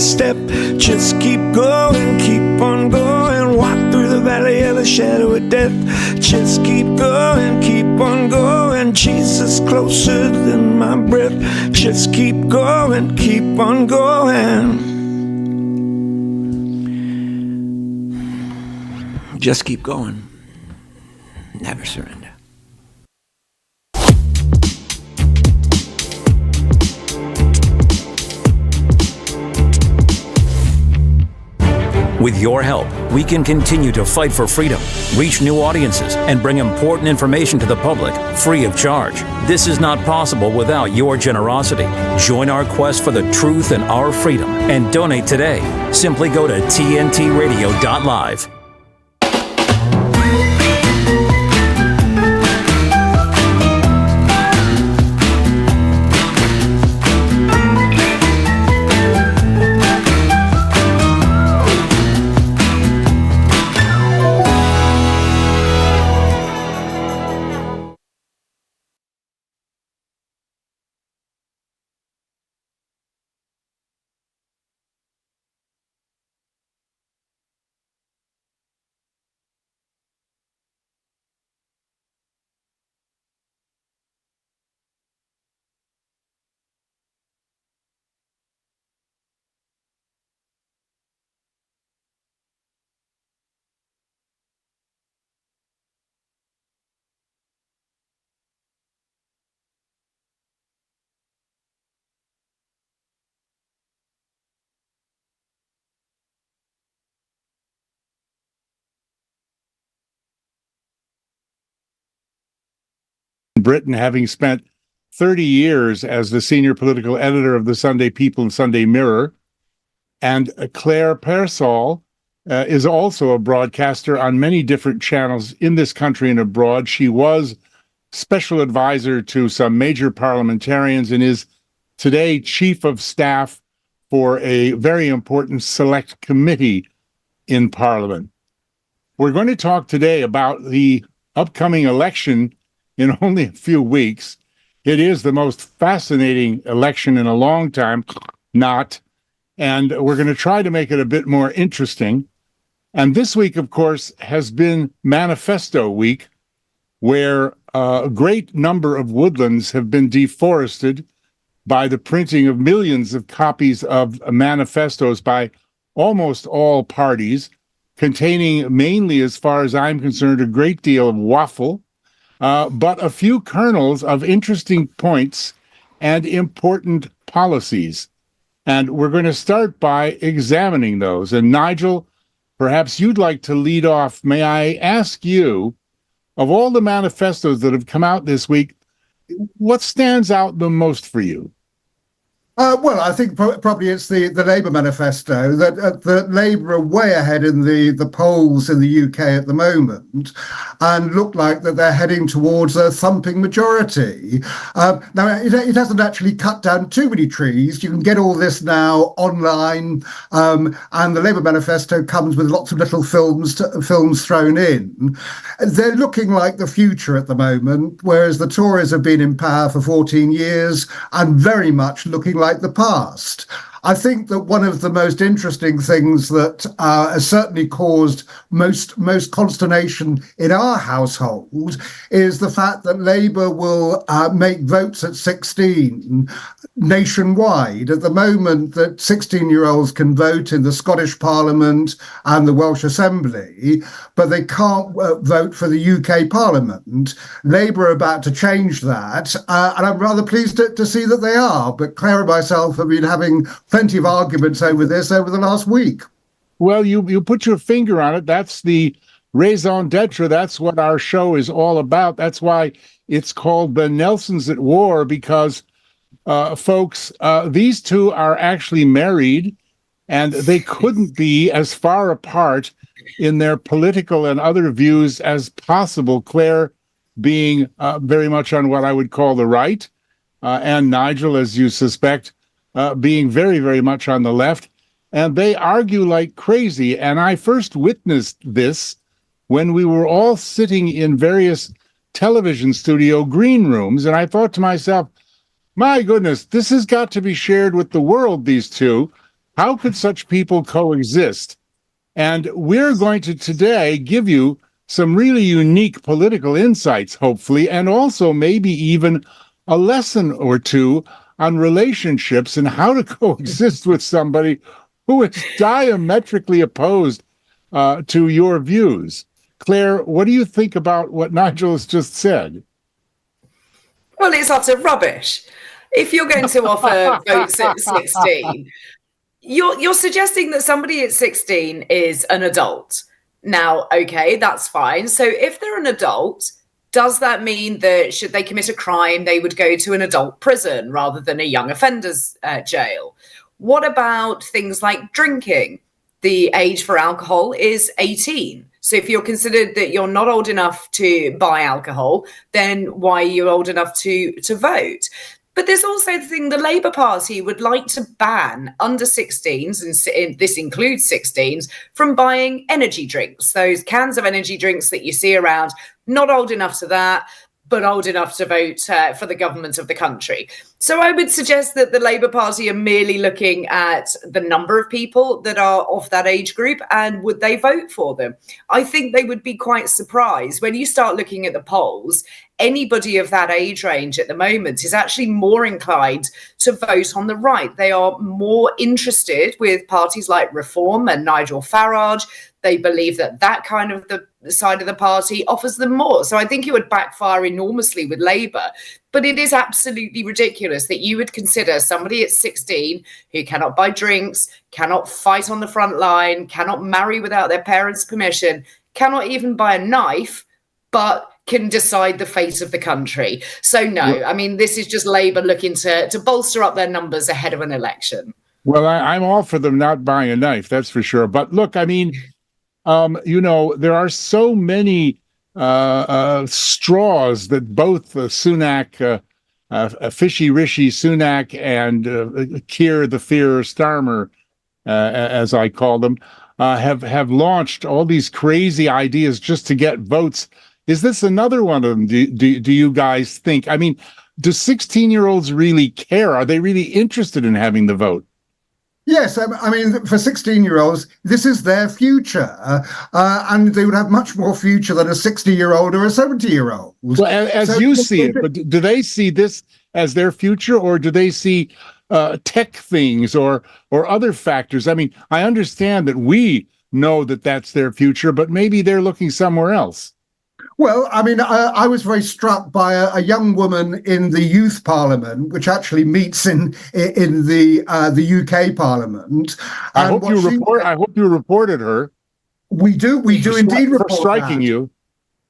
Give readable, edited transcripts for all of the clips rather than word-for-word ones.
step. Just keep going, keep on going. Walk through the valley of the shadow of death. Just keep going, keep on going. Jesus closer than my breath. Just keep going, keep on going. Just keep going. Never surrender. With your help, we can continue to fight for freedom, reach new audiences, and bring important information to the public free of charge. This is not possible without your generosity. Join our quest for the truth and our freedom and donate today. Simply go to tntradio.live. Britain, having spent 30 years as the senior political editor of the Sunday People and Sunday Mirror. And Claire Pearsall is also a broadcaster on many different channels in this country and abroad. She was special advisor to some major parliamentarians and is today chief of staff for a very important select committee in Parliament. We're going to talk today about the upcoming election in only a few weeks. It is the most fascinating election in a long time, and we're going to try to make it a bit more interesting. And this week, of course, has been Manifesto Week, where a great number of woodlands have been deforested by the printing of millions of copies of manifestos by almost all parties, containing mainly, as far as I'm concerned, a great deal of waffle, but a few kernels of interesting points and important policies. And we're going to start by examining those. And Nigel, perhaps you'd like to lead off. May I ask you, of all the manifestos that have come out this week, what stands out the most for you? Well, I think probably it's the Labour manifesto, that Labour are way ahead in the polls in the UK at the moment and look like that they're heading towards a thumping majority. Now, it hasn't actually cut down too many trees. You can get all this now online, and the Labour manifesto comes with lots of little films thrown in. They're looking like the future at the moment, whereas the Tories have been in power for 14 years and very much looking like the past. I think that one of the most interesting things that has certainly caused most consternation in our household is the fact that Labour will make votes at 16 nationwide. At the moment, that 16-year-olds can vote in the Scottish Parliament and the Welsh Assembly, but they can't vote for the UK Parliament. Labour are about to change that, and I'm rather pleased to see that they are. But Claire and myself have been having plenty of arguments over this over the last week. Well, you put your finger on it. That's the raison d'etre. That's what our show is all about. That's why it's called The Nelsons at War, because, folks, these two are actually married, and they couldn't be as far apart in their political and other views as possible. Claire being very much on what I would call the right, and Nigel, as you suspect, being very, very much on the left. And they argue like crazy. And I first witnessed this when we were all sitting in various television studio green rooms. And I thought to myself, my goodness, this has got to be shared with the world, these two. How could such people coexist? And we're going to today give you some really unique political insights, hopefully, and also maybe even a lesson or two on relationships and how to coexist with somebody who is diametrically opposed to your views. Claire, what do you think about what Nigel has just said? Well, it's utter rubbish. If you're going to offer votes at 16, you're suggesting that somebody at 16 is an adult. Now, okay, that's fine. So if they're an adult, does that mean that should they commit a crime, they would go to an adult prison rather than a young offenders jail? What about things like drinking? The age for alcohol is 18. So if you're considered that you're not old enough to buy alcohol, then why are you old enough to vote? But there's also the thing, the Labour Party would like to ban under 16s, and this includes 16s, from buying energy drinks, those cans of energy drinks that you see around, not old enough to that, but old enough to vote for the government of the country. So I would suggest that the Labour Party are merely looking at the number of people that are of that age group and would they vote for them. I think they would be quite surprised when you start looking at the polls. Anybody of that age range at the moment is actually more inclined to vote on the right. They are more interested with parties like Reform and Nigel Farage. They believe that that kind of the side of the party offers them more. So I think it would backfire enormously with Labour. But it is absolutely ridiculous that you would consider somebody at 16 who cannot buy drinks, cannot fight on the front line, cannot marry without their parents' permission, cannot even buy a knife, but can decide the fate of the country. So no, I mean, this is just Labour looking to bolster up their numbers ahead of an election. Well, I'm all for them not buying a knife, that's for sure. But look, I mean, there are so many straws that both Sunak, Fishy Rishi Sunak, and Keir the Fear Starmer, as I call them, have launched all these crazy ideas just to get votes. Is this another one of them? Do you guys think? I mean, do 16-year-olds really care? Are they really interested in having the vote? Yes, I mean, for 16-year-olds, this is their future, and they would have much more future than a 60-year-old or a 70-year-old. Well, as you see it, but do they see this as their future, or do they see tech things or other factors? I mean, I understand that we know that that's their future, but maybe they're looking somewhere else. Well, I mean, I was very struck by a young woman in the Youth Parliament, which actually meets in the UK Parliament. I hope you reported her. We do indeed report for striking that. you.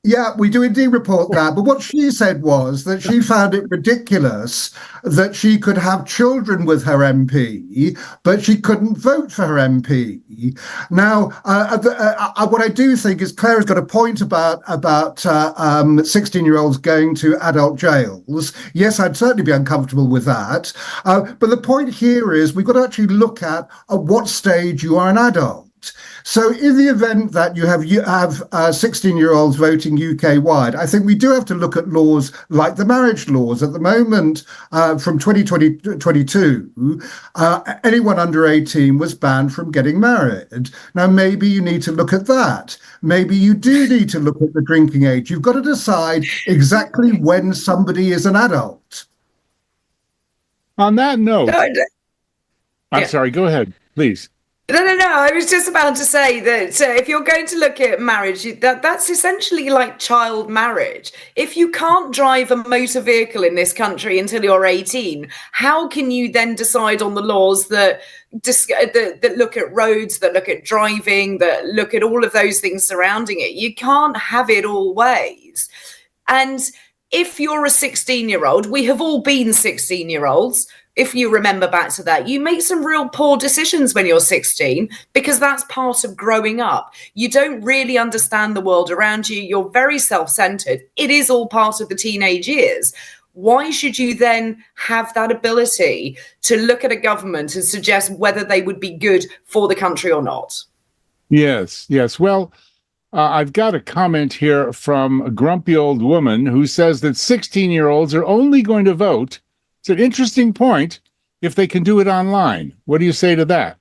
Yeah, we do indeed report that. But what she said was that she found it ridiculous that she could have children with her MP, but she couldn't vote for her MP. Now, what I do think is Claire has got a point about 16-year-olds going to adult jails. Yes, I'd certainly be uncomfortable with that. But the point here is we've got to actually look at what stage you are an adult. So in the event that you have 16-year-olds voting UK-wide, I think we do have to look at laws like the marriage laws. At the moment, from 2022, anyone under 18 was banned from getting married. Now, maybe you need to look at that. Maybe you do need to look at the drinking age. You've got to decide exactly when somebody is an adult. On that note, I'm sorry, go ahead, please. No. I was just about to say that if you're going to look at marriage, that's essentially like child marriage. If you can't drive a motor vehicle in this country until you're 18, how can you then decide on the laws that look at roads, that look at driving, that look at all of those things surrounding it? You can't have it all ways. And if you're a 16-year-old, we have all been 16-year-olds. If you remember back to that, you make some real poor decisions when you're 16 because that's part of growing up. You don't really understand the world around you. You're very self-centered. It is all part of the teenage years. Why should you then have that ability to look at a government and suggest whether they would be good for the country or not? Yes. Well, I've got a comment here from a grumpy old woman who says that 16-year-olds are only going to vote. It's an interesting point if they can do it online. What do you say to that?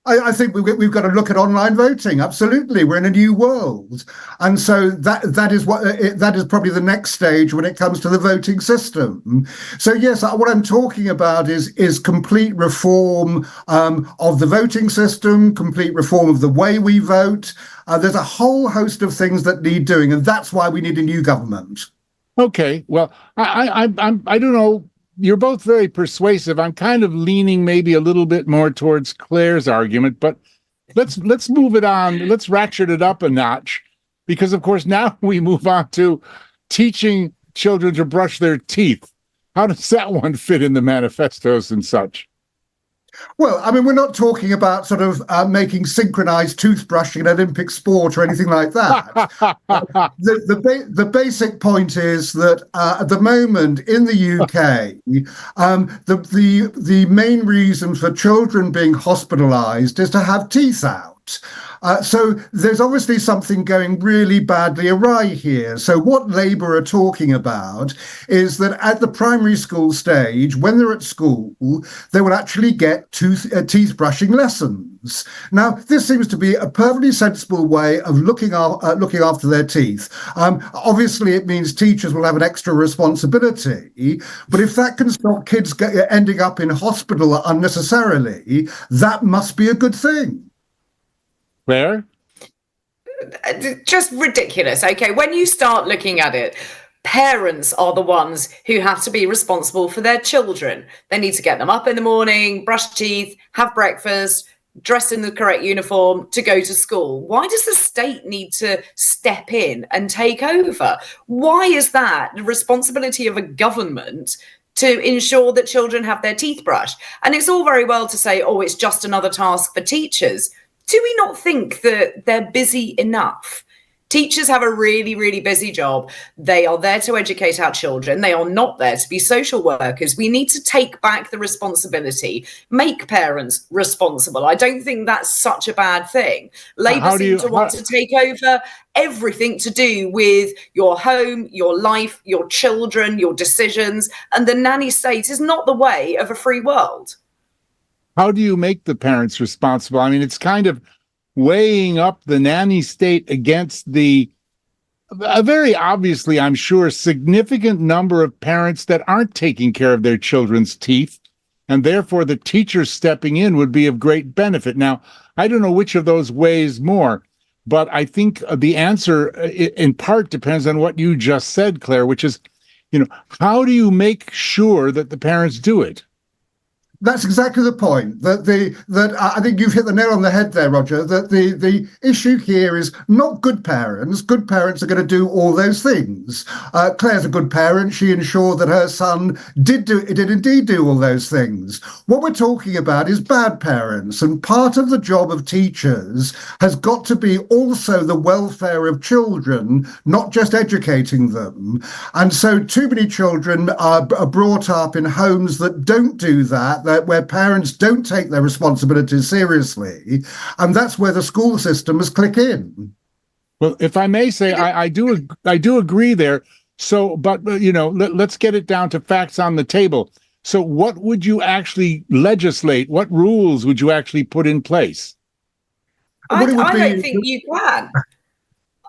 I think we've got to look at online voting. Absolutely, we're in a new world, and so that is probably the next stage when it comes to the voting system. So yes, what I'm talking about is complete reform of the voting system, complete reform of the way we vote. There's a whole host of things that need doing, and that's why we need a new government. Okay, well, I don't know. You're both very persuasive. I'm kind of leaning maybe a little bit more towards Claire's argument, but let's move it on. Let's ratchet it up a notch, because of course now we move on to teaching children to brush their teeth. How does that one fit in the manifestos and such? Well, I mean, we're not talking about sort of making synchronized toothbrushing an Olympic sport or anything like that. The basic point is that at the moment in the UK, the main reason for children being hospitalized is to have teeth out. So there's obviously something going really badly awry here. So what Labour are talking about is that at the primary school stage, when they're at school, they will actually get teeth brushing lessons. Now, this seems to be a perfectly sensible way of looking after their teeth. Obviously, it means teachers will have an extra responsibility, but if that can stop kids ending up in hospital unnecessarily, that must be a good thing. Claire? Just ridiculous. Okay, when you start looking at it, parents are the ones who have to be responsible for their children. They need to get them up in the morning, brush teeth, have breakfast, dress in the correct uniform to go to school. Why does the state need to step in and take over? Why is that the responsibility of a government to ensure that children have their teeth brushed? And it's all very well to say, oh, it's just another task for teachers. Do we not think that they're busy enough? Teachers have a really, really busy job. They are there to educate our children. They are not there to be social workers. We need to take back the responsibility, make parents responsible. I don't think that's such a bad thing. Labour seem to want to take over everything to do with your home, your life, your children, your decisions. And the nanny state is not the way of a free world. How do you make the parents responsible? I mean, it's kind of weighing up the nanny state against a very obviously, I'm sure, significant number of parents that aren't taking care of their children's teeth, and therefore the teachers stepping in would be of great benefit. Now, I don't know which of those weighs more, but I think the answer in part depends on what you just said, Claire, which is, how do you make sure that the parents do it? That's exactly the point. That I think you've hit the nail on the head there, Roger. That the issue here is not good parents. Good parents are going to do all those things. Claire's a good parent. She ensured that her son did indeed do all those things. What we're talking about is bad parents, and part of the job of teachers has got to be also the welfare of children, not just educating them. And so, too many children are brought up in homes that don't do that. Where parents don't take their responsibilities seriously, and that's where the school systems click in. Well, if I may say, I do agree there. So, but let's get it down to facts on the table. So, what would you actually legislate? What rules would you actually put in place? I don't think you can.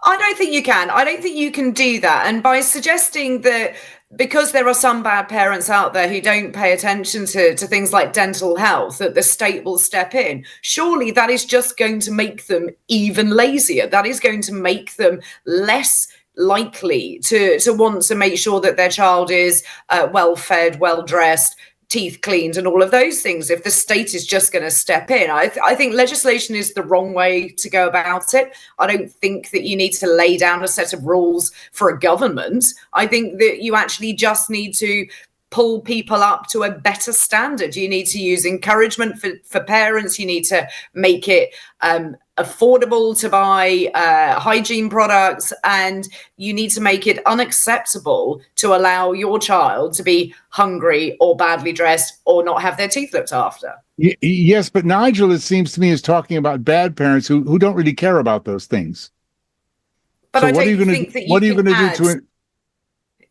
I don't think you can. I don't think you can do that. And by suggesting that because there are some bad parents out there who don't pay attention to things like dental health, that the state will step in, surely that is just going to make them even lazier. That is going to make them less likely to want to make sure that their child is well fed, well dressed, teeth cleaned, and all of those things, if the state is just going to step in. I think legislation is the wrong way to go about it. I don't think that you need to lay down a set of rules for a government. I think that you actually just need to pull people up to a better standard. You need to use encouragement for parents. You need to make it affordable to buy hygiene products, and you need to make it unacceptable to allow your child to be hungry or badly dressed or not have their teeth looked after. Yes, but Nigel, it seems to me, is talking about bad parents who don't really care about those things. But so I don't think that you can add.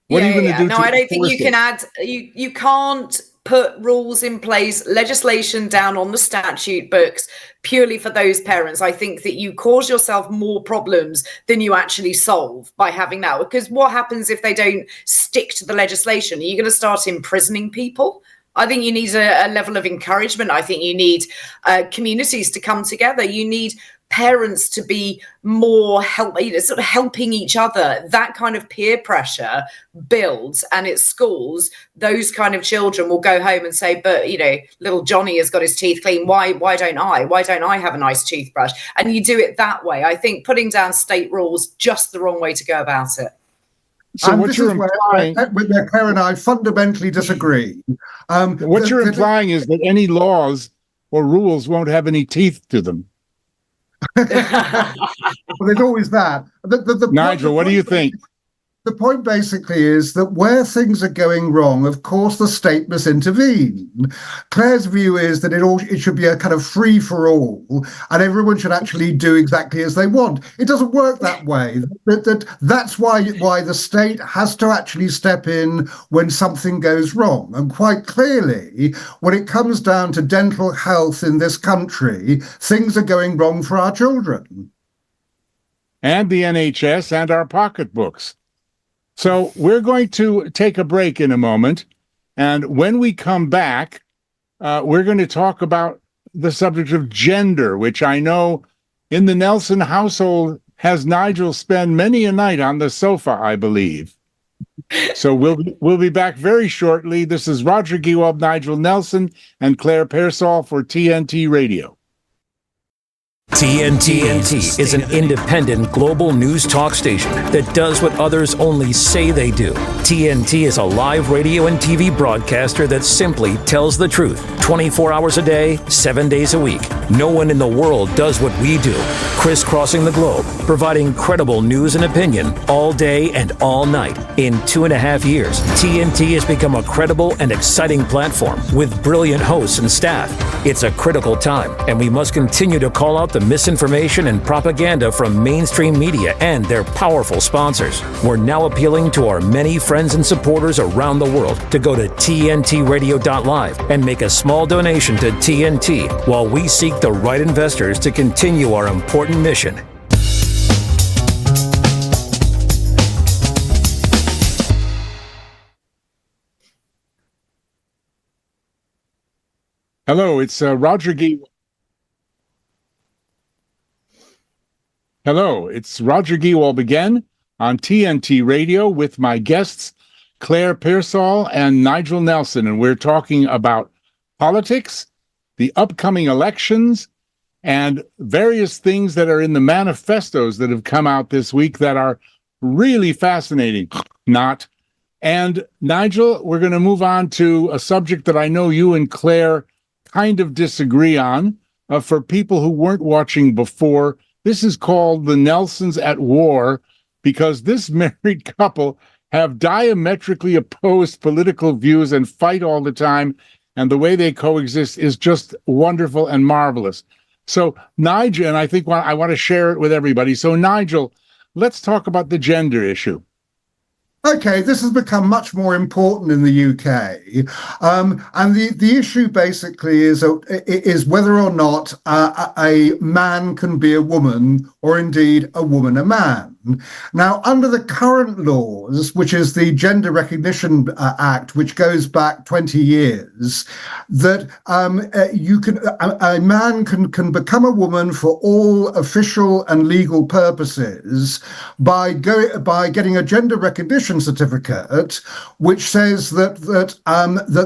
What are you going to do? No, I don't think you can add. You can't put rules in place, legislation down on the statute books purely for those parents. I think that you cause yourself more problems than you actually solve by having that. Because what happens if they don't stick to the legislation? Are you going to start imprisoning people? I think you need a level of encouragement. I think you need communities to come together. You need parents to be more sort of helping each other. That kind of peer pressure builds, and at schools, those kind of children will go home and say, but little Johnny has got his teeth clean. Why don't I? Why don't I have a nice toothbrush? And you do it that way. I think putting down state rules just the wrong way to go about it. So what you're implying, where Claire and I fundamentally disagree. What you're implying is that any laws or rules won't have any teeth to them. Well, there's always that. Nigel, what do you think? The point basically is that where things are going wrong, of course, the state must intervene. Claire's view is that it should be a kind of free for all, and everyone should actually do exactly as they want. It doesn't work that way. That's why the state has to actually step in when something goes wrong. And quite clearly, when it comes down to dental health in this country, things are going wrong for our children. And the NHS and our pocketbooks. So we're going to take a break in a moment, and when we come back, we're going to talk about the subject of gender, which I know in the Nelson household has Nigel spend many a night on the sofa, I believe. So we'll be back very shortly. This is Roger Gewald, Nigel Nelson, and Claire Pearsall for TNT Radio. TNT is an independent global news talk station that does what others only say they do. TNT is a live radio and TV broadcaster that simply tells the truth 24 hours a day, 7 days a week. No one in the world does what we do, crisscrossing the globe, providing credible news and opinion all day and all night. In 2.5 years, TNT has become a credible and exciting platform with brilliant hosts and staff. It's a critical time, and we must continue to call out the misinformation and propaganda from mainstream media and their powerful sponsors. We're now appealing to our many friends and supporters around the world to go to tntradio.live and make a small donation to TNT while we seek the right investors to continue our important mission. Hello, it's Roger Gewald. Hello, it's Roger Gewald again on TNT Radio with my guests, Claire Pearsall and Nigel Nelson, and we're talking about politics, the upcoming elections, and various things that are in the manifestos that have come out this week that are really fascinating. Not. And Nigel, we're going to move on to a subject that I know you and Claire kind of disagree on. For people who weren't watching before, this is called The Nelsons at War, because this married couple have diametrically opposed political views and fight all the time, and the way they coexist is just wonderful and marvelous. So Nigel, and I think I want to share it with everybody. So Nigel, let's talk about the gender issue. Okay, this has become much more important in the UK, and the issue basically is whether or not a man can be a woman, or indeed a woman a man. Now, under the current laws, which is the Gender Recognition Act, which goes back 20 years, that a man can become a woman for all official and legal purposes by getting a gender recognition certificate, which says that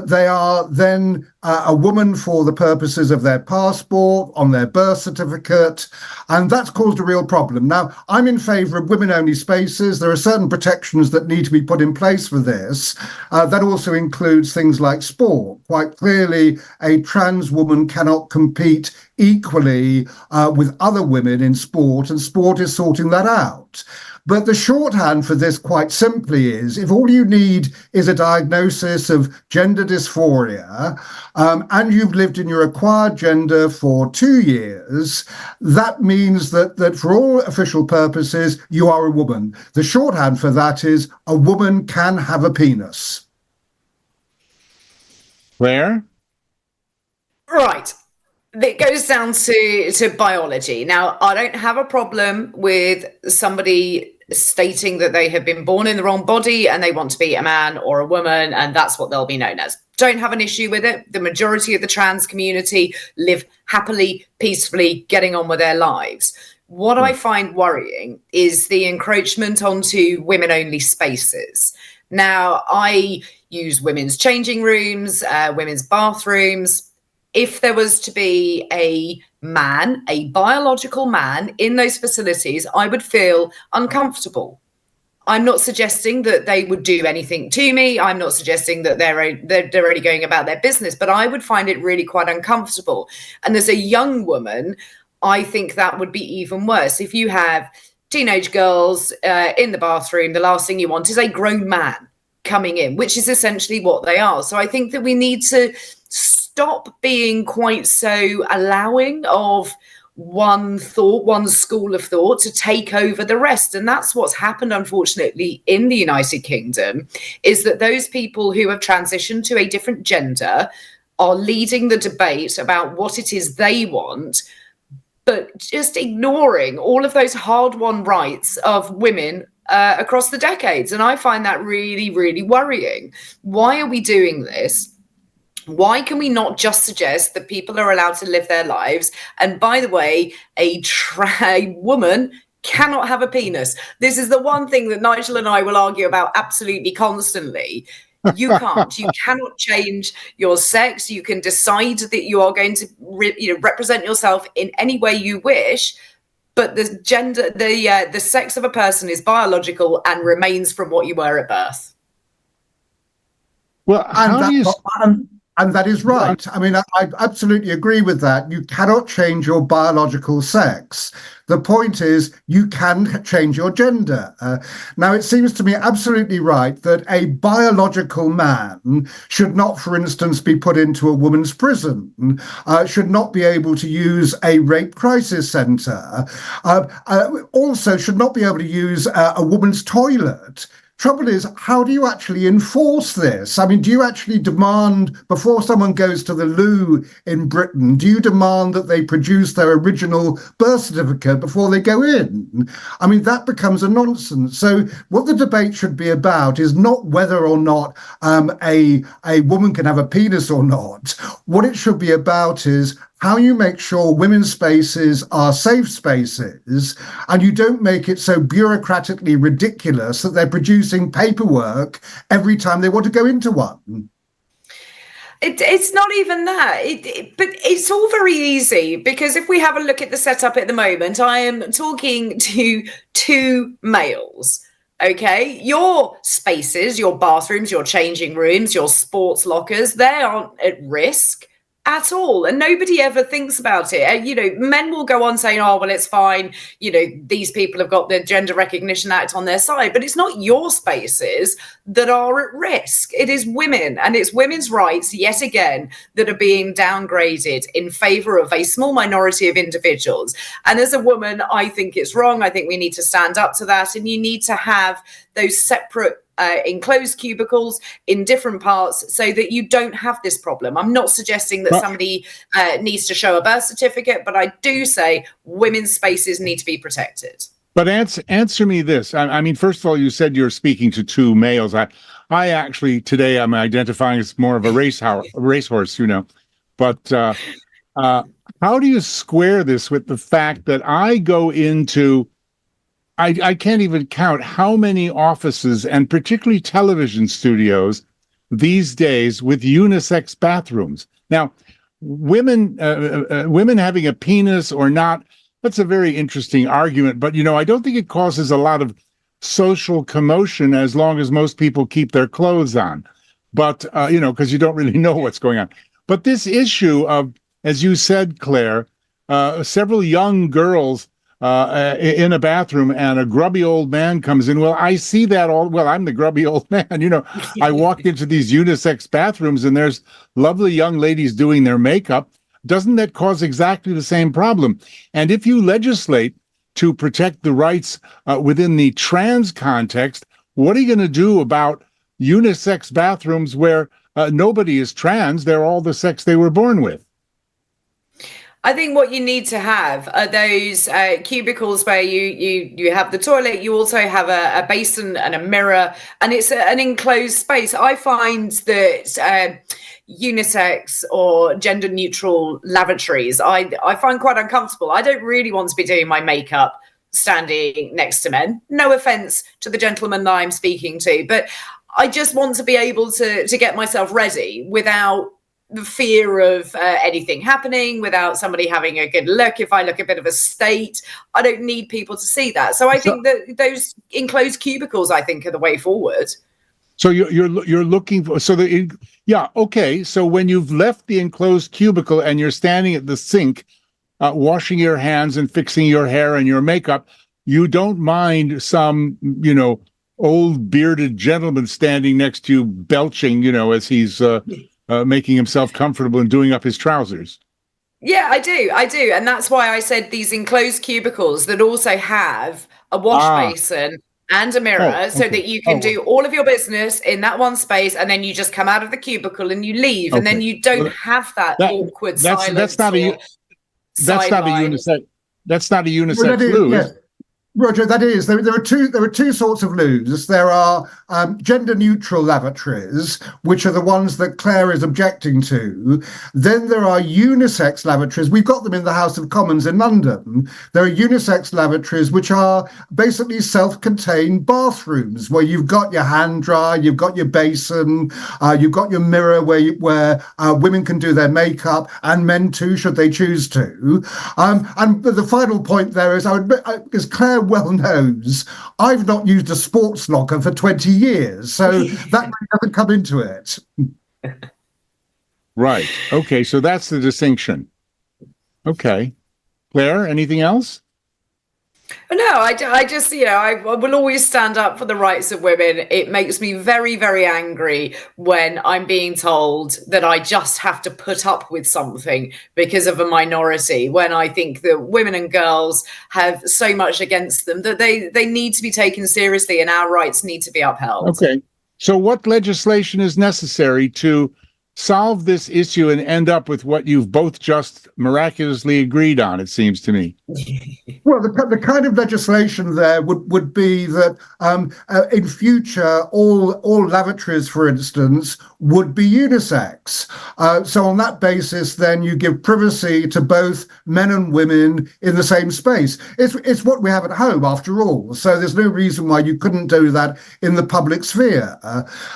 they are then a woman for the purposes of their passport, on their birth certificate, and that's caused a real problem. Now, I'm in favour of women-only spaces. There are certain protections that need to be put in place for this. That also includes things like sport. Quite clearly, a trans woman cannot compete equally with other women in sport, and sport is sorting that out. But the shorthand for this, quite simply, is if all you need is a diagnosis of gender dysphoria, and you've lived in your acquired gender for 2 years, that means that for all official purposes, you are a woman. The shorthand for that is a woman can have a penis. Claire? Right. It goes down to biology. Now, I don't have a problem with somebody stating that they have been born in the wrong body and they want to be a man or a woman, and that's what they'll be known as. Don't have an issue with it. The majority of the trans community live happily, peacefully, getting on with their lives. What I find worrying is the encroachment onto women-only spaces. Now, I use women's changing rooms, women's bathrooms. If there was to be a man, a biological man in those facilities, I would feel uncomfortable. I'm not suggesting that they would do anything to me. I'm not suggesting that they're only going about their business, but I would find it really quite uncomfortable. And as a young woman, I think that would be even worse. If you have teenage girls in the bathroom, the last thing you want is a grown man coming in, which is essentially what they are. So I think that we need to stop being quite so allowing of one school of thought to take over the rest. And that's what's happened, unfortunately, in the United Kingdom, is that those people who have transitioned to a different gender are leading the debate about what it is they want, but just ignoring all of those hard-won rights of women across the decades. And I find that really, really worrying. Why are we doing this? Why can we not just suggest that people are allowed to live their lives? And by the way, a woman cannot have a penis. This is the one thing that Nigel and I will argue about absolutely constantly. You can't. You cannot change your sex. You can decide that you are going to represent yourself in any way you wish, but the gender, the sex of a person is biological and remains from what you were at birth. Well, and that is right. I mean, I absolutely agree with that. You cannot change your biological sex. The point is, you can change your gender. Now, it seems to me absolutely right that a biological man should not, for instance, be put into a woman's prison, should not be able to use a rape crisis centre, also should not be able to use a woman's toilet. Trouble is, how do you actually enforce this? I mean, do you actually demand, before someone goes to the loo in Britain, do you demand that they produce their original birth certificate before they go in? I mean, that becomes a nonsense. So what the debate should be about is not whether or not a woman can have a penis or not. What it should be about is how you make sure women's spaces are safe spaces, and you don't make it so bureaucratically ridiculous that they're producing paperwork every time they want to go into one. It's not even that, but it's all very easy, because if we have a look at the setup at the moment, I am talking to two males. Okay, your spaces, your bathrooms, your changing rooms, your sports lockers, they aren't at risk at all, and nobody ever thinks about it. Men will go on saying, oh, well, it's fine, these people have got the Gender Recognition Act on their side, but it's not your spaces that are at risk. It is women, and it's women's rights yet again that are being downgraded in favor of a small minority of individuals. And as a woman, I think it's wrong. I think we need to stand up to that, and you need to have those separate enclosed cubicles in different parts so that you don't have this problem. I'm not suggesting that somebody needs to show a birth certificate, but I do say women's spaces need to be protected. But answer me this. I mean, first of all, you said you're speaking to two males. I actually, today I'm identifying as more of a racehorse, But how do you square this with the fact that I go into I can't even count how many offices, and particularly television studios these days, with unisex bathrooms. Now, women having a penis or not, that's a very interesting argument. But, I don't think it causes a lot of social commotion as long as most people keep their clothes on. But, because you don't really know what's going on. But this issue of, as you said, Claire, several young girls in a bathroom and a grubby old man comes in. Well, I see that I'm the grubby old man. I walked into these unisex bathrooms and there's lovely young ladies doing their makeup. Doesn't that cause exactly the same problem? And if you legislate to protect the rights within the trans context, what are you going to do about unisex bathrooms where nobody is trans. They're all the sex they were born with. I think what you need to have are those cubicles where you have the toilet, you also have a basin and a mirror, and it's an enclosed space. I find that unisex or gender neutral lavatories, I find quite uncomfortable. I don't really want to be doing my makeup standing next to men. No offense to the gentleman that I'm speaking to, but I just want to be able to get myself ready without the fear of anything happening, without somebody having a good look. If I look a bit of a state, I don't need people to see that. So I think that those enclosed cubicles, I think, are the way forward. So you're looking for, so okay. So when you've left the enclosed cubicle and you're standing at the sink, washing your hands and fixing your hair and your makeup, you don't mind some, old bearded gentleman standing next to you belching, as he's making himself comfortable and doing up his trousers. Yeah, I do. And that's why I said these enclosed cubicles that also have a wash basin and a mirror, so that you can do all of your business in that one space, and then you just come out of the cubicle and you leave, and then you don't have that awkward silence. That's not a unisex. That's not a unisex loo. Yeah. Roger, that is. There are two sorts of loos. There are gender neutral lavatories, which are the ones that Claire is objecting to. Then there are unisex lavatories. We've got them in the House of Commons in London. There are unisex lavatories, which are basically self-contained bathrooms where you've got your hand dryer, you've got your basin, you've got your mirror where women can do their makeup, and men too, should they choose to. And the final point there is, as Claire well knows, I've not used a sports locker for 20 years, so that doesn't come into it. Right. Okay, so that's the distinction. Okay. Claire, anything else? No, I just, I will always stand up for the rights of women. It makes me very, very angry when I'm being told that I just have to put up with something because of a minority, when I think that women and girls have so much against them that they need to be taken seriously and our rights need to be upheld. Okay. So what legislation is necessary to solve this issue and end up with what you've both just miraculously agreed on, it seems to me? Well, the kind of legislation there would be that in future, all lavatories, for instance, would be unisex. So on that basis, then you give privacy to both men and women in the same space. It's what we have at home, after all. So there's no reason why you couldn't do that in the public sphere.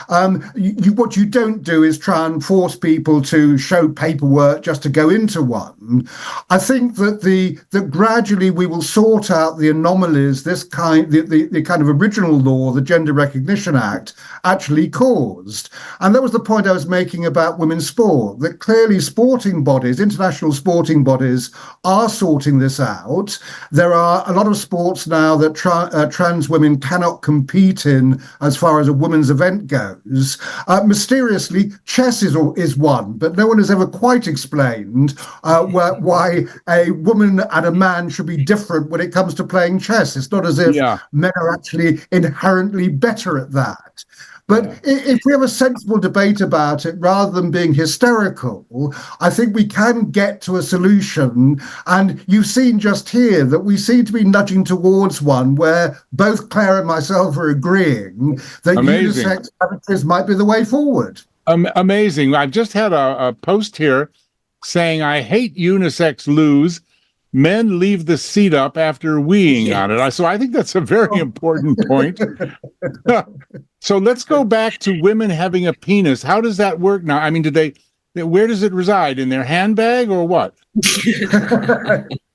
What you don't do is try and force people to show paperwork just to go into one. I think that gradually we will sort out the anomalies the kind of original law, the Gender Recognition Act, actually caused. And that was the point I was making about women's sport, that clearly sporting bodies, international sporting bodies, are sorting this out. There are a lot of sports now that trans women cannot compete in as far as a women's event goes. Mysteriously, chess is one, but no one has ever quite explained why a woman and a man should be different when it comes to playing chess. It's not as if men are actually inherently better at that. But if we have a sensible debate about it, rather than being hysterical, I think we can get to a solution. And you've seen just here that we seem to be nudging towards one where both Claire and myself are agreeing that unisex lavatories might be the way forward. Amazing. I've just had a post here saying, I hate unisex loos. Men leave the seat up after weeing on it. So I think that's a very important point. So let's go back to women having a penis. How does that work now? I mean, where does it reside? In their handbag or what?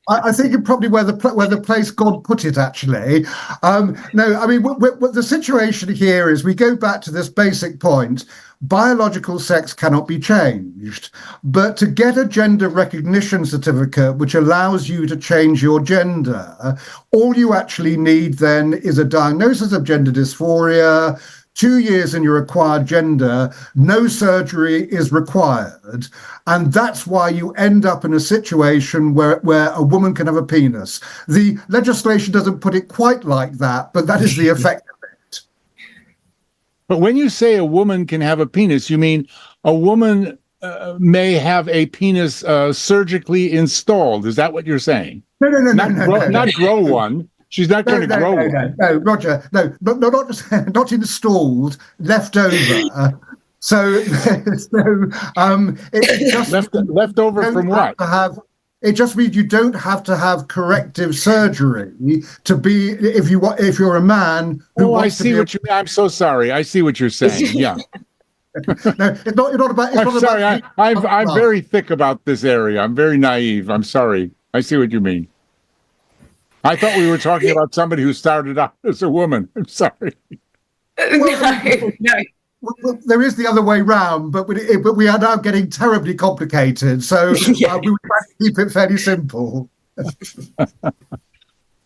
I think probably where the place God put it, actually. No, I mean, the situation here is we go back to this basic point. Biological sex cannot be changed, but to get a gender recognition certificate, which allows you to change your gender, all you actually need then is a diagnosis of gender dysphoria, 2 years in your acquired gender, no surgery is required. And that's why you end up in a situation where a woman can have a penis. The legislation doesn't put it quite like that, but that is the effect of it. But when you say a woman can have a penis, you mean a woman may have a penis surgically installed. Is that what you're saying? No, no, no, Not no, grow, no, no. not grow one. She's not going to grow one. No, Roger, not installed, left over. So, it just Left over don't from have what? to have. It just means you don't have to have corrective surgery to be if you're a man who Oh, I wants to see be. what you mean. I'm so sorry. I see what you're saying. Yeah. No, it's not about. It's I'm not sorry. about. I'm very thick about this area. I'm very naive. I'm sorry. I see what you mean. I thought we were talking about somebody who started out as a woman. I'm sorry. No. Well, there is the other way round, but we are now getting terribly complicated. So Yeah. we would try to keep it fairly simple.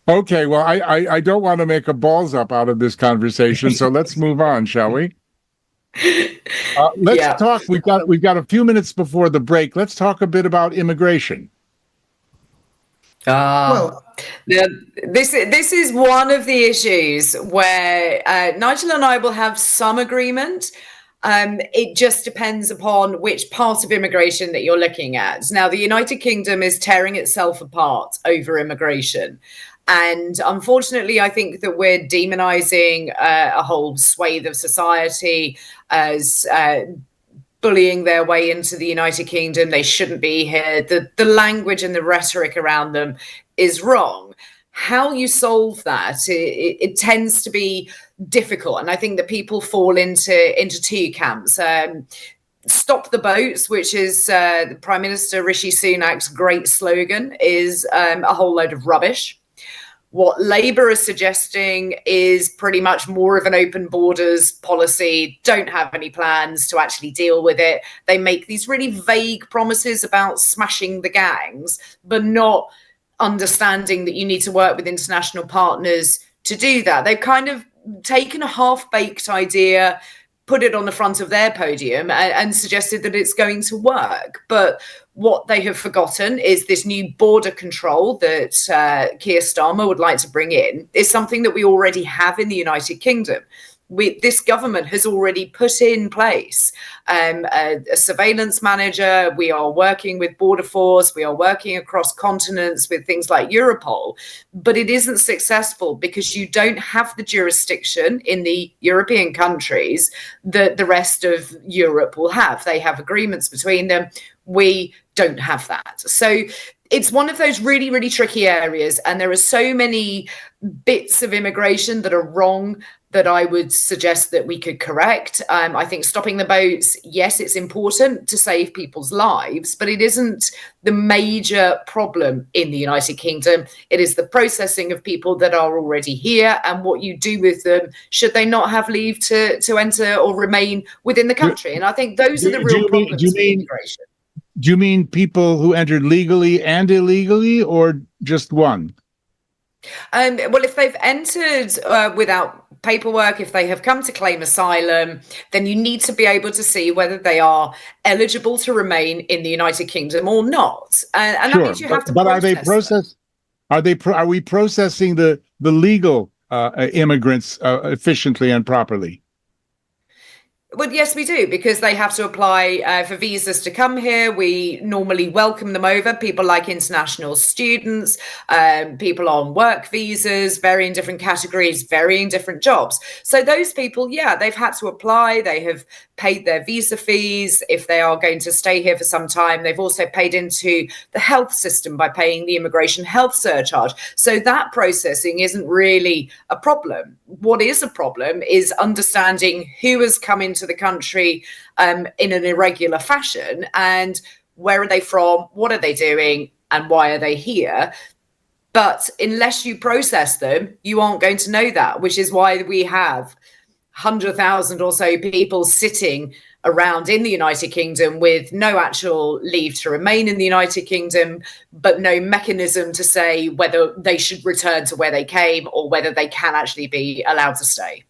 Okay. Well, I don't want to make a balls up out of this conversation. So let's move on, shall we? Let's talk. We've got a few minutes before the break. Let's talk a bit about immigration. Well, Yeah, this is one of the issues where Nigel and I will have some agreement. It just depends upon which part of immigration that you're looking at. Now, the United Kingdom is tearing itself apart over immigration. And unfortunately, I think that we're demonizing a whole swathe of society as bullying their way into the United Kingdom. They shouldn't be here. The language and the rhetoric around them is wrong. How you solve that, it tends to be difficult. And I think that people fall into two camps. Stop the boats, which is the Prime Minister Rishi Sunak's great slogan, is a whole load of rubbish. What Labour is suggesting is pretty much more of an open borders policy, don't have any plans to actually deal with it. They make these really vague promises about smashing the gangs, but not understanding that you need to work with international partners to do that. They've kind of taken a half-baked idea, put it on the front of their podium and suggested that it's going to work. But what they have forgotten is this new border control that Keir Starmer would like to bring in is something that we already have in the United Kingdom. This government has already put in place a surveillance manager. We are working with Border Force. We are working across continents with things like Europol. But it isn't successful because you don't have the jurisdiction in the European countries that the rest of Europe will have. They have agreements between them. We don't have that. So it's one of those really, really tricky areas. And there are so many bits of immigration that are wrong that I would suggest that we could correct. I think stopping the boats, yes, it's important to save people's lives, but it isn't the major problem in the United Kingdom. It is the processing of people that are already here and what you do with them should they not have leave to enter or remain within the country. And I think those are the real problems with immigration. Do you mean people who entered legally and illegally, or just one? Well, if they've entered without paperwork, if they have come to claim asylum, then you need to be able to see whether they are eligible to remain in the United Kingdom or not. And Sure, that means you have to. But are they processed? Are we processing the legal immigrants efficiently and properly? Well, yes, we do, because they have to apply for visas to come here. We normally welcome them over, people like international students, people on work visas, varying different categories, varying different jobs. So those people, yeah, they've had to apply. They have paid their visa fees. If they are going to stay here for some time, they've also paid into the health system by paying the immigration health surcharge. So that processing isn't really a problem. What is a problem is understanding who has come into the country in an irregular fashion and where are they from, what are they doing, and why are they here. But unless you process them, you aren't going to know that, which is why we have 100,000 or so people sitting around in the United Kingdom with no actual leave to remain in the United Kingdom, but no mechanism to say whether they should return to where they came or whether they can actually be allowed to stay.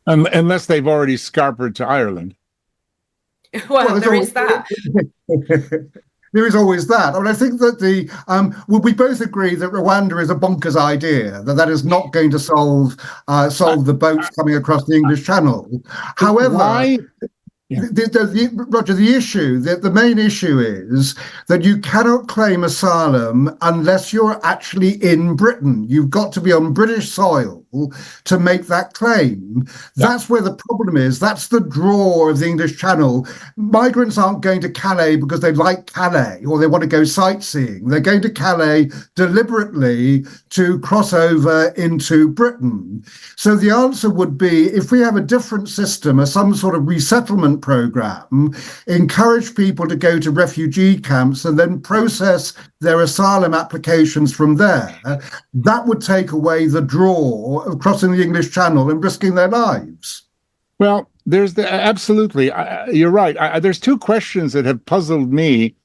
Unless they've already scarpered to Ireland. Well, there is that. there is always that. I mean, I think that we both agree that Rwanda is a bonkers idea, that is not going to solve the boats coming across the English Channel. However, Why? Yeah. Roger, the main issue is that you cannot claim asylum unless you're actually in Britain. You've got to be on British soil to make that claim. That's where the problem is. That's the draw of the English Channel. Migrants aren't going to Calais because they like Calais or they want to go sightseeing. They're going to Calais deliberately to cross over into Britain. So the answer would be, if we have a different system, or some sort of resettlement program, encourage people to go to refugee camps and then process their asylum applications from there, that would take away the draw of crossing the English Channel and risking their lives. Well, there's absolutely, you're right. There's two questions that have puzzled me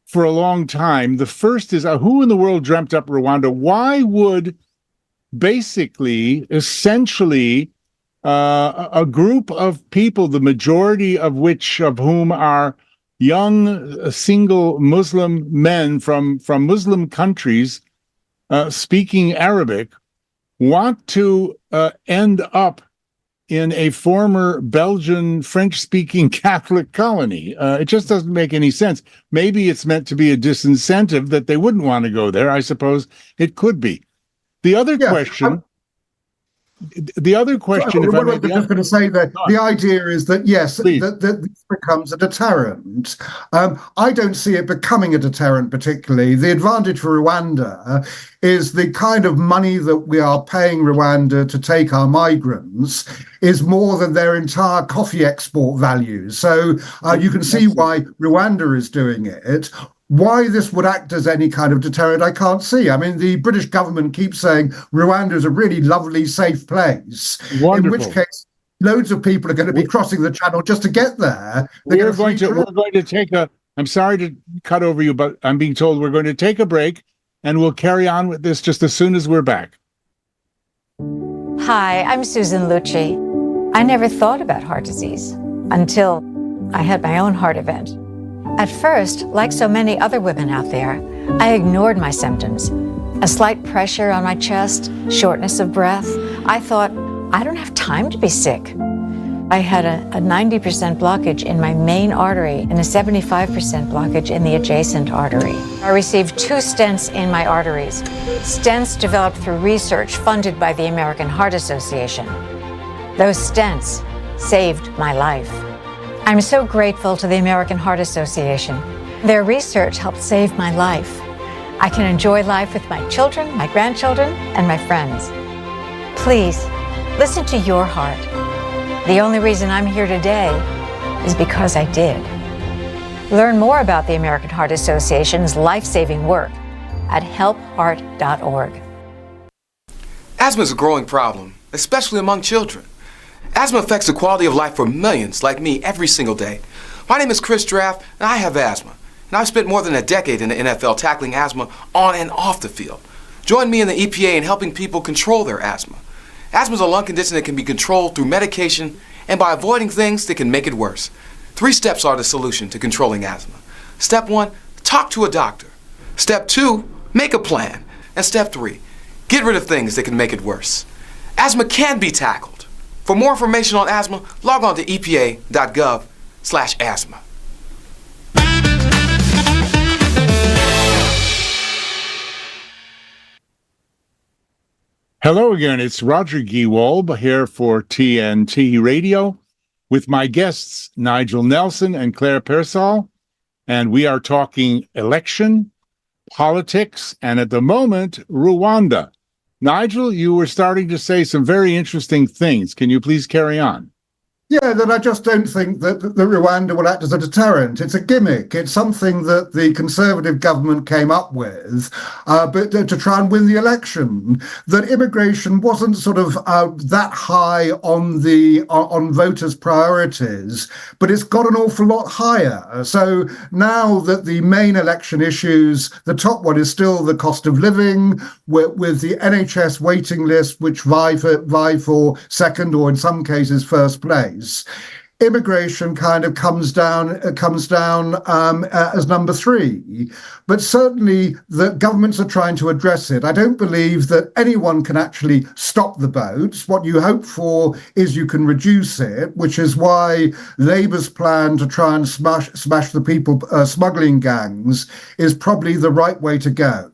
for a long time. The first is, who in the world dreamt up Rwanda? Why would essentially, a group of people, the majority of whom are young, single Muslim men from Muslim countries speaking Arabic, want to end up in a former Belgian French-speaking Catholic colony? It just doesn't make any sense. Maybe it's meant to be a disincentive that they wouldn't want to go there. I suppose it could be. The other question, if I may, I'm just going to say that the idea is that, yes, that this becomes a deterrent. I don't see it becoming a deterrent particularly. The advantage for Rwanda is the kind of money that we are paying Rwanda to take our migrants is more than their entire coffee export value. So you can see why Rwanda is doing it. Why this would act as any kind of deterrent, I can't see. I mean, the British government keeps saying Rwanda is a really lovely, safe place. Wonderful. In which case, loads of people are going to be crossing the channel just to get there. We're going to take I'm sorry to cut over you, but I'm being told we're going to take a break, and we'll carry on with this just as soon as we're back. Hi, I'm Susan Lucci. I never thought about heart disease until I had my own heart event. At first, like so many other women out there, I ignored my symptoms. A slight pressure on my chest, shortness of breath. I thought, I don't have time to be sick. I had a 90% blockage in my main artery and a 75% blockage in the adjacent artery. I received 2 stents in my arteries. Stents developed through research funded by the American Heart Association. Those stents saved my life. I'm so grateful to the American Heart Association. Their research helped save my life. I can enjoy life with my children, my grandchildren, and my friends. Please, listen to your heart. The only reason I'm here today is because I did. Learn more about the American Heart Association's life-saving work at helpheart.org. Asthma is a growing problem, especially among children. Asthma affects the quality of life for millions like me every single day. My name is Chris Draft, and I have asthma. And I've spent more than a decade in the NFL tackling asthma on and off the field. Join me in the EPA in helping people control their asthma. Asthma is a lung condition that can be controlled through medication and by avoiding things that can make it worse. 3 steps are the solution to controlling asthma. Step 1, talk to a doctor. Step 2, make a plan. And step 3, get rid of things that can make it worse. Asthma can be tackled. For more information on asthma, log on to epa.gov/asthma. Hello again, it's Roger Gewolb here for TNT Radio with my guests Nigel Nelson and Claire Pearsall, and we are talking election, politics, and at the moment, Rwanda. Nigel, you were starting to say some very interesting things. Can you please carry on? Yeah, that I just don't think that Rwanda will act as a deterrent. It's a gimmick. It's something that the Conservative government came up with, but to try and win the election. That immigration wasn't sort of that high on voters' priorities, but it's got an awful lot higher. So now that the main election issues, the top one is still the cost of living, with the NHS waiting list, which vie for second or in some cases first place. immigration kind of comes down as number 3. But certainly the governments are trying to address it. I don't believe that anyone can actually stop the boats. What you hope for is you can reduce it, which is why Labour's plan to try and smash the people smuggling gangs is probably the right way to go.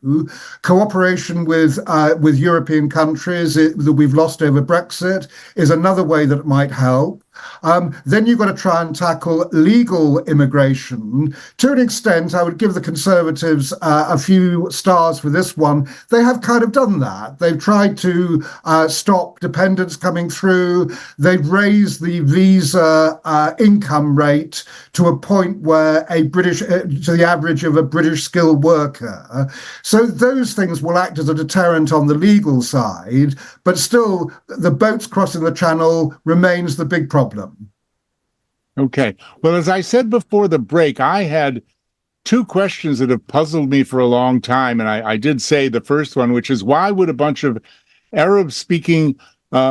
Cooperation with European countries that we've lost over Brexit is another way that it might help. Then you've got to try and tackle legal immigration. To an extent, I would give the Conservatives a few stars for this one. They have kind of done that. They've tried to stop dependents coming through. They've raised the visa income rate to a point where to the average of a British skilled worker. So those things will act as a deterrent on the legal side, but still the boats crossing the Channel remains the big problem. Okay. Well, as I said before the break, I had 2 questions that have puzzled me for a long time. And I did say the first one, which is, why would a bunch of Arab-speaking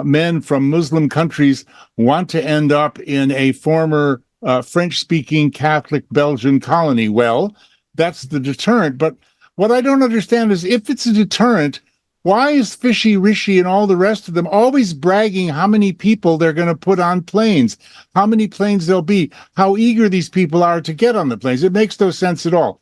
men from Muslim countries want to end up in a former French-speaking Catholic Belgian colony? Well, that's the deterrent. But what I don't understand is, if it's a deterrent, why is Fishy Rishi and all the rest of them always bragging how many people they're going to put on planes, how many planes there'll be, how eager these people are to get on the planes? It makes no sense at all.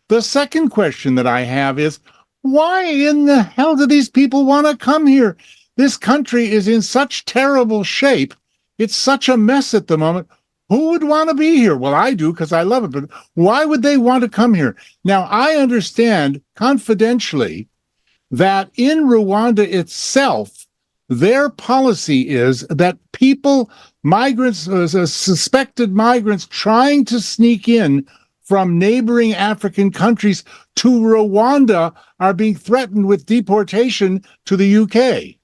The second question that I have is, why in the hell do these people want to come here? This country is in such terrible shape. It's such a mess at the moment. Who would want to be here? Well, I do, because I love it. But why would they want to come here? Now, I understand confidentially that in Rwanda itself, their policy is that migrants, suspected migrants trying to sneak in from neighboring African countries to Rwanda are being threatened with deportation to the UK.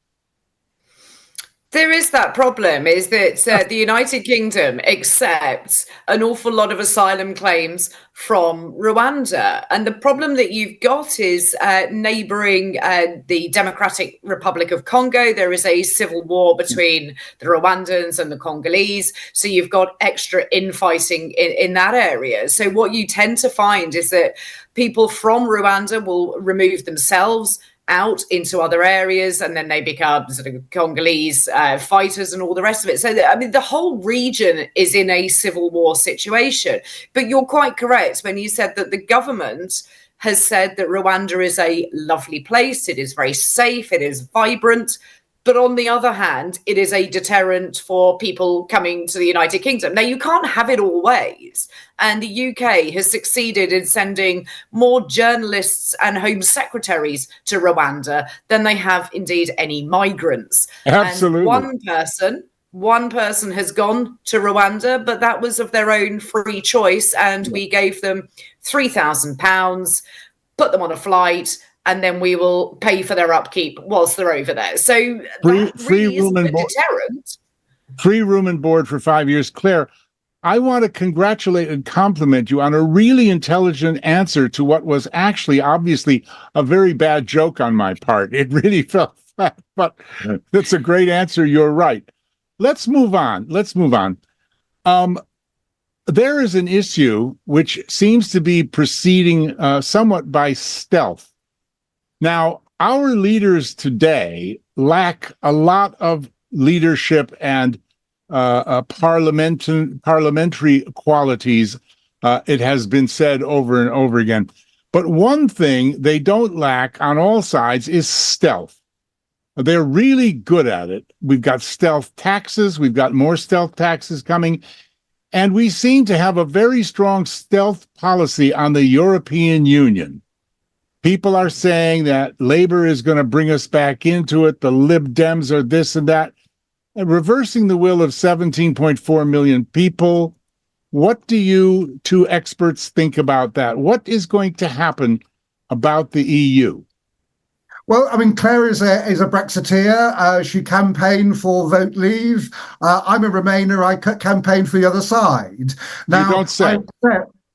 There is that problem, is that the United Kingdom accepts an awful lot of asylum claims from Rwanda. And the problem that you've got is neighbouring the Democratic Republic of Congo. There is a civil war between the Rwandans and the Congolese. So you've got extra infighting in that area. So what you tend to find is that people from Rwanda will remove themselves out into other areas, and then they become sort of Congolese fighters and all the rest of it. So, I mean, the whole region is in a civil war situation. But you're quite correct when you said that the government has said that Rwanda is a lovely place, it is very safe, it is vibrant. But on the other hand, it is a deterrent for people coming to the United Kingdom. Now, you can't have it all ways. And the UK has succeeded in sending more journalists and Home Secretaries to Rwanda than they have indeed any migrants. Absolutely. And one person has gone to Rwanda, but that was of their own free choice. And we gave them £3,000, put them on a flight, and then we will pay for their upkeep whilst they're over there. So free room and board. Deterrent. Free room and board for 5 years. Claire, I want to congratulate and compliment you on a really intelligent answer to what was actually, obviously, a very bad joke on my part. It really felt flat, but that's a great answer. You're right. Let's move on. There is an issue which seems to be proceeding somewhat by stealth. Now, our leaders today lack a lot of leadership and parliamentary qualities. It has been said over and over again. But one thing they don't lack on all sides is stealth. They're really good at it. We've got stealth taxes. We've got more stealth taxes coming. And we seem to have a very strong stealth policy on the European Union. People are saying that Labour is going to bring us back into it. The Lib Dems are this and that. And reversing the will of 17.4 million people. What do you two experts think about that? What is going to happen about the EU? Well, I mean, Claire is a Brexiteer. She campaigned for vote leave. I'm a Remainer. I campaigned for the other side. Now, you don't say.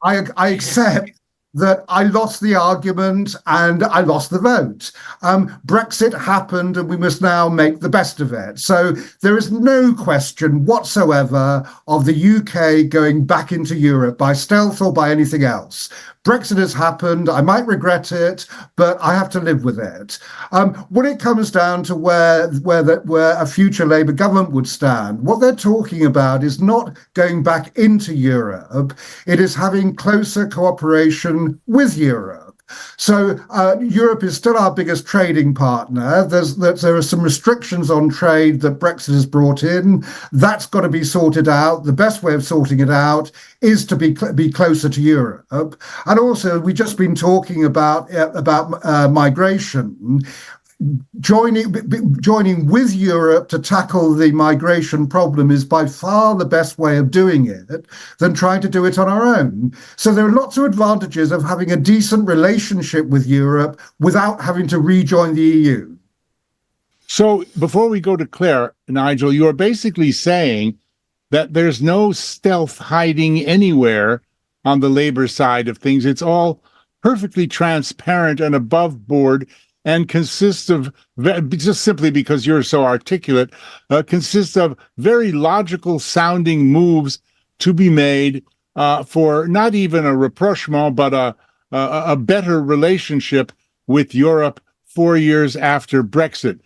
I accept that I lost the argument and I lost the vote. Brexit happened and we must now make the best of it. So there is no question whatsoever of the UK going back into Europe by stealth or by anything else. Brexit has happened. I might regret it, but I have to live with it. When it comes down to where a future Labour government would stand, what they're talking about is not going back into Europe. It is having closer cooperation with Europe. So Europe is still our biggest trading partner. There are some restrictions on trade that Brexit has brought in. That's got to be sorted out. The best way of sorting it out is to be closer to Europe. And also, we've just been talking about migration. Joining with Europe to tackle the migration problem is by far the best way of doing it than trying to do it on our own. So there are lots of advantages of having a decent relationship with Europe without having to rejoin the EU. So before we go to Claire, Nigel, you are basically saying that there's no stealth hiding anywhere on the Labour side of things. It's all perfectly transparent and above board, and consists of, just simply because you're so articulate, consists of very logical sounding moves to be made for not even a rapprochement, but a better relationship with Europe 4 years after Brexit.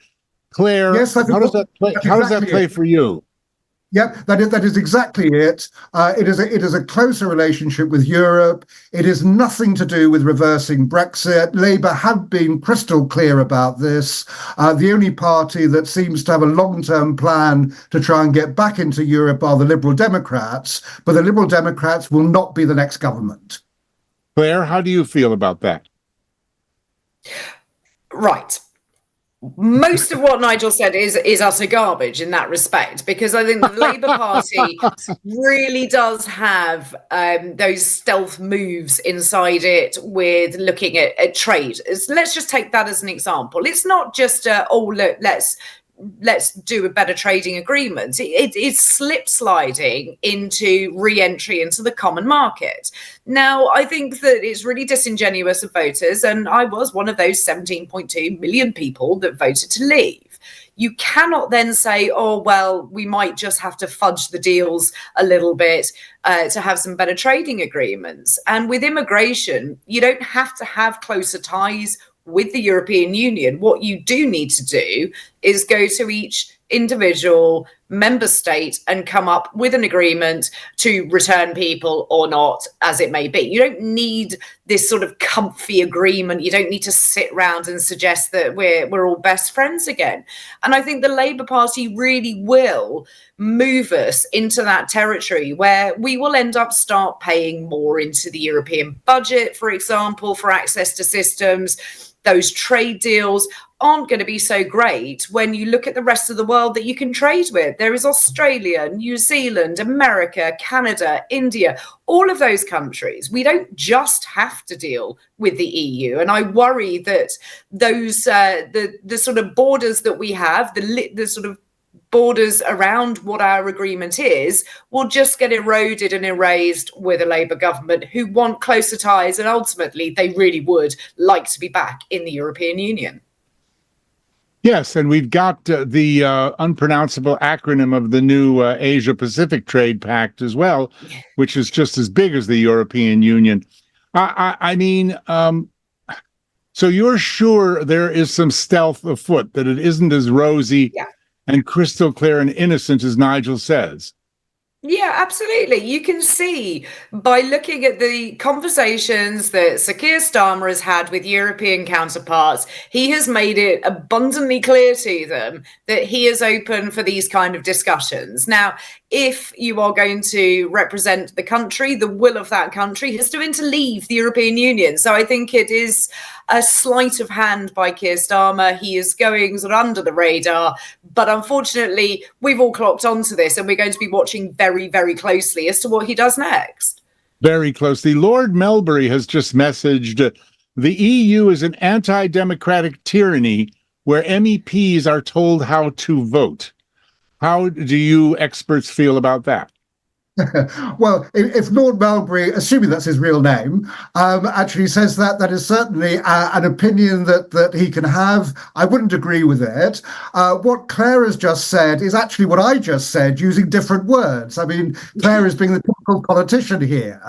Claire, yes, how does that play for you? Yep, that is exactly it. It is a closer relationship with Europe. It is nothing to do with reversing Brexit. Labour have been crystal clear about this. The only party that seems to have a long-term plan to try and get back into Europe are the Liberal Democrats, but the Liberal Democrats will not be the next government. Claire, how do you feel about that? Right. Most of what Nigel said is utter garbage in that respect, because I think the Labour Party really does have those stealth moves inside it with looking at trade. Let's just take that as an example. It's not just, look, let's do a better trading agreement. It's slip sliding into re-entry into the common market. Now, I think that it's really disingenuous of voters, and I was one of those 17.2 million people that voted to leave. You cannot then say, oh, well, we might just have to fudge the deals a little bit to have some better trading agreements. And with immigration, you don't have to have closer ties with the European Union. What you do need to do is go to each individual member state and come up with an agreement to return people or not, as it may be. You don't need this sort of comfy agreement. You don't need to sit around and suggest that we're all best friends again. And I think the Labour Party really will move us into that territory where we will end up start paying more into the European budget, for example, for access to systems. Those trade deals aren't going to be so great when you look at the rest of the world that you can trade with. There is Australia, New Zealand, America, Canada, India, all of those countries. We don't just have to deal with the EU. And I worry that those the sort of borders that we have, the sort of borders around what our agreement is, will just get eroded and erased with a Labour government who want closer ties, and ultimately they really would like to be back in the European Union. Yes, and we've got the unpronounceable acronym of the new Asia-Pacific Trade Pact as well, which is just as big as the European Union. I mean, so you're sure there is some stealth afoot, that it isn't as rosy and crystal clear and innocent as Nigel says? Yeah, absolutely. You can see by looking at the conversations that Sir Keir Starmer has had with European counterparts, he has made it abundantly clear to them that he is open for these kind of discussions. Now, if you are going to represent the country, the will of that country has been to leave the European Union. So I think it is a sleight of hand by Keir Starmer. He is going sort of under the radar. But unfortunately, we've all clocked onto this, and we're going to be watching very, very closely as to what he does next. Very closely. Lord Melbury has just messaged, the EU is an anti-democratic tyranny where MEPs are told how to vote. How do you experts feel about that? Well, if Lord Melbury, assuming that's his real name, actually says that, that is certainly an opinion that he can have. I wouldn't agree with it. What Claire has just said is actually what I just said, using different words. I mean, Claire is being the typical politician here.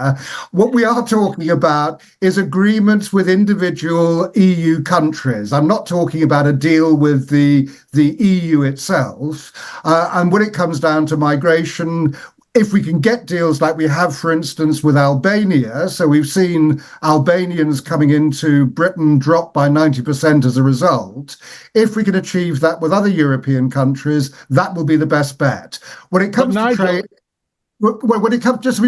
What we are talking about is agreements with individual EU countries. I'm not talking about a deal with the EU itself. And when it comes down to migration, if we can get deals like we have, for instance, with Albania, so we've seen Albanians coming into Britain drop by 90% as a result. If we can achieve that with other European countries, that will be the best bet. When it comes to trade, when it comes, just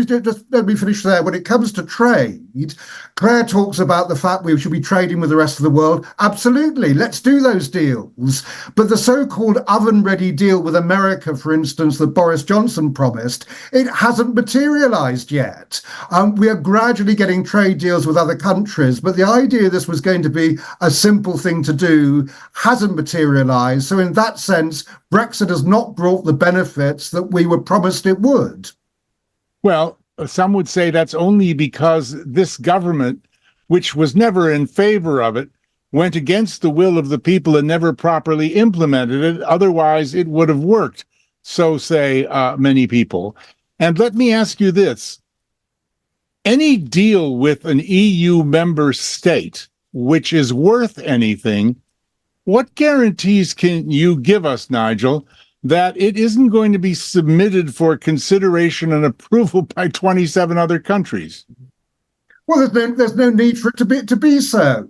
let me finish there. When it comes to trade, Claire talks about the fact we should be trading with the rest of the world. Absolutely, let's do those deals. But the so-called oven-ready deal with America, for instance, that Boris Johnson promised, it hasn't materialized yet. We are gradually getting trade deals with other countries, but the idea this was going to be a simple thing to do hasn't materialized. So in that sense, Brexit has not brought the benefits that we were promised it would. Well, some would say that's only because this government, which was never in favor of it, went against the will of the people and never properly implemented it. Otherwise, it would have worked, so say many people. And let me ask you this. Any deal with an EU member state which is worth anything, what guarantees can you give us, Nigel, that it isn't going to be submitted for consideration and approval by 27 other countries? Well, there's no need for it to be so.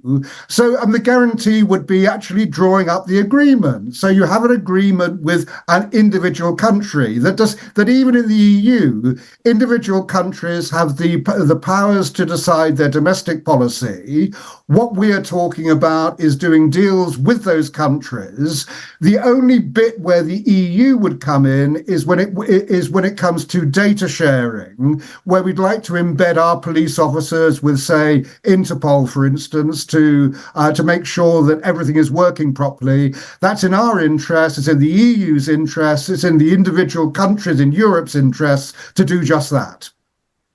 So, and the guarantee would be actually drawing up the agreement. So you have an agreement with an individual country that even in the EU, individual countries have the powers to decide their domestic policy. What we are talking about is doing deals with those countries. The only bit where the EU would come in is when it comes to data sharing, where we'd like to embed our police officers with, say, Interpol, for instance, to make sure that everything is working properly. That's in our interest, it's in the EU's interest, it's in the individual countries in Europe's interest to do just that.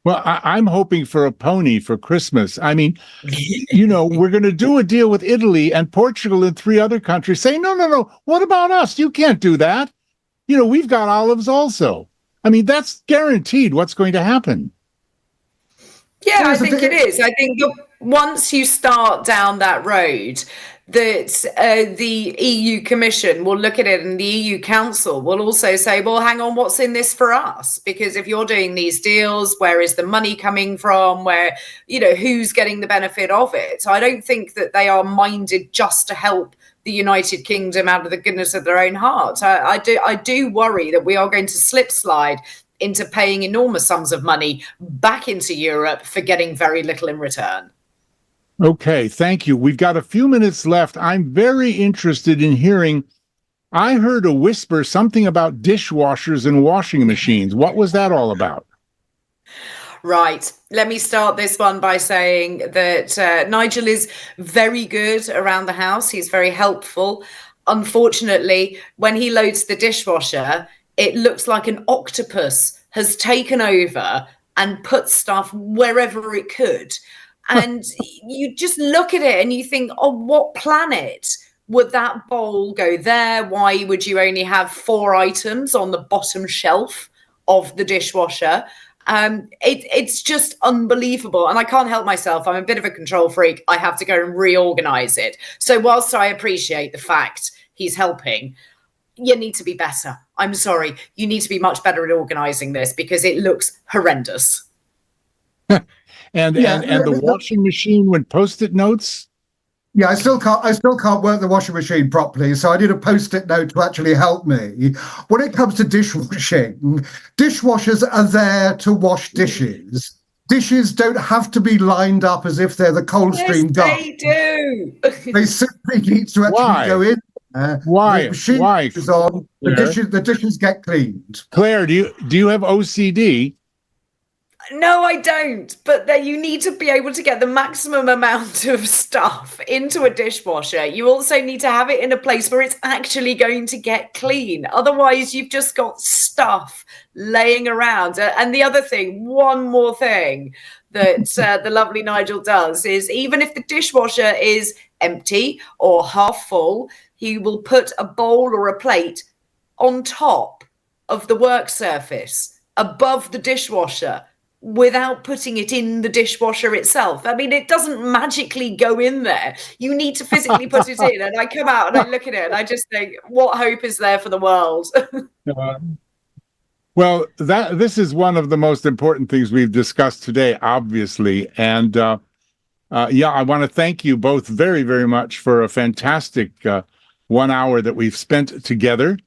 Well, I'm hoping for a pony for Christmas. I mean, we're going to do a deal with Italy and Portugal and 3 other countries. Say, no, what about us? You can't do that. We've got olives also. I mean, that's guaranteed what's going to happen. Yeah, I think it is. I think once you start down that road, that the EU Commission will look at it, and the EU Council will also say, well, hang on, what's in this for us? Because if you're doing these deals, where is the money coming from? Who's getting the benefit of it? So I don't think that they are minded just to help the United Kingdom out of the goodness of their own heart. I do worry that we are going to slide into paying enormous sums of money back into Europe for getting very little in return. Okay, thank you. We've got a few minutes left. I'm very interested in hearing, I heard a whisper, something about dishwashers and washing machines. What was that all about? Right. Let me start this one by saying that Nigel is very good around the house. He's very helpful. Unfortunately, when he loads the dishwasher, it looks like an octopus has taken over and put stuff wherever it could. And you just look at it and you think, oh, what planet would that bowl go there? Why would you only have 4 items on the bottom shelf of the dishwasher? It's just unbelievable. And I can't help myself. I'm a bit of a control freak. I have to go and reorganize it. So whilst I appreciate the fact he's helping, you need to be better. I'm sorry. You need to be much better at organizing this because it looks horrendous. And the washing machine with Post-it notes? Yeah, I still can't work the washing machine properly, so I need a Post-it note to actually help me. When it comes to dishwashing, dishwashers are there to wash dishes. Dishes don't have to be lined up as if they're the Coldstream Guard. They do. They simply need to actually go in there. Why? The machine is on. The dishes get cleaned. Claire, do you have OCD? No, I don't. But then you need to be able to get the maximum amount of stuff into a dishwasher. You also need to have it in a place where it's actually going to get clean. Otherwise, you've just got stuff laying around. And the other thing, one more thing that the lovely Nigel does is even if the dishwasher is empty or half full, he will put a bowl or a plate on top of the work surface above the dishwasher, without putting it in the dishwasher itself. I mean, it doesn't magically go in there. You need to physically put it in. And I come out and I look at it and I just think, what hope is there for the world? Well, this is one of the most important things we've discussed today, obviously. And I want to thank you both very, very much for a fantastic 1 hour that we've spent together.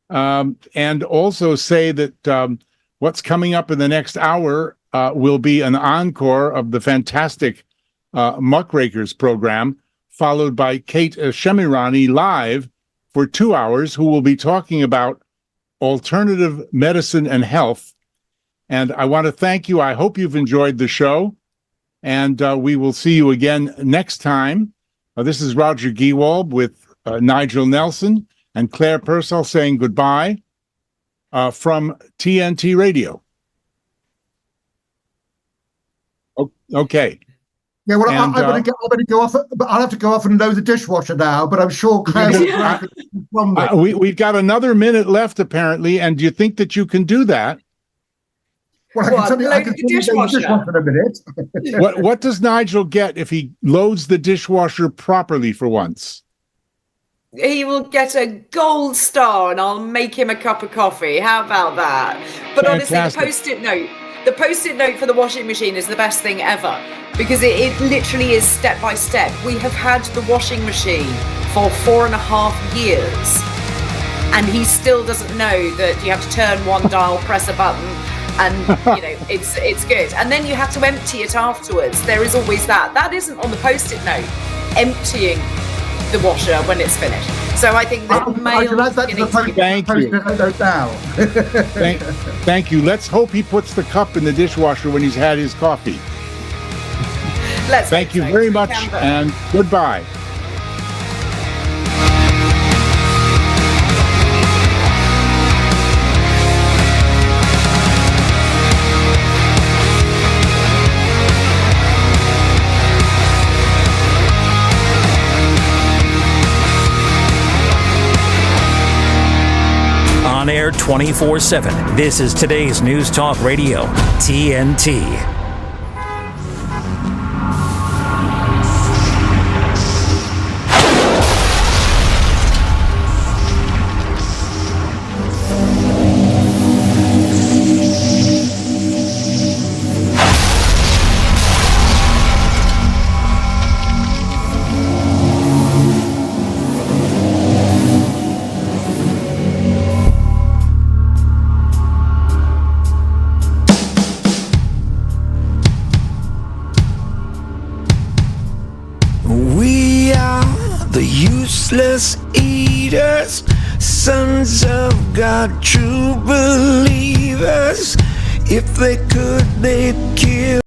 And also say that what's coming up in the next hour will be an encore of the fantastic Muckrakers program, followed by Kate Shemirani live for 2 hours, who will be talking about alternative medicine and health. And I want to thank you. I hope you've enjoyed the show, and we will see you again next time. This is Roger Gewald with Nigel Nelson and Claire Purcell saying goodbye from TNT Radio. Okay. Yeah, well, And, I'm going to go off, but I'll have to go off and load the dishwasher now. But I'm sure Claire's from me. We've got another minute left, apparently. And do you think that you can do that? Well, I can Load tell the you the dishwasher. dishwasher in a minute. What does Nigel get if he loads the dishwasher properly for once? He will get a gold star and I'll make him a cup of coffee. How about that? But honestly, the post-it note for the washing machine is the best thing ever, because it literally is step by step. We have had the washing machine for 4.5 years and he still doesn't know that you have to turn one dial, press a button, and it's good. And then you have to empty it afterwards. There is always that. That isn't on the post-it note, emptying the washer when it's finished. So I think that Thank you. Let's hope he puts the cup in the dishwasher when he's had his coffee. Thank you very much, and goodbye. On air 24/7. This is today's News Talk Radio, TNT. We are the useless eaters, sons of God, true believers. If they could, they'd kill.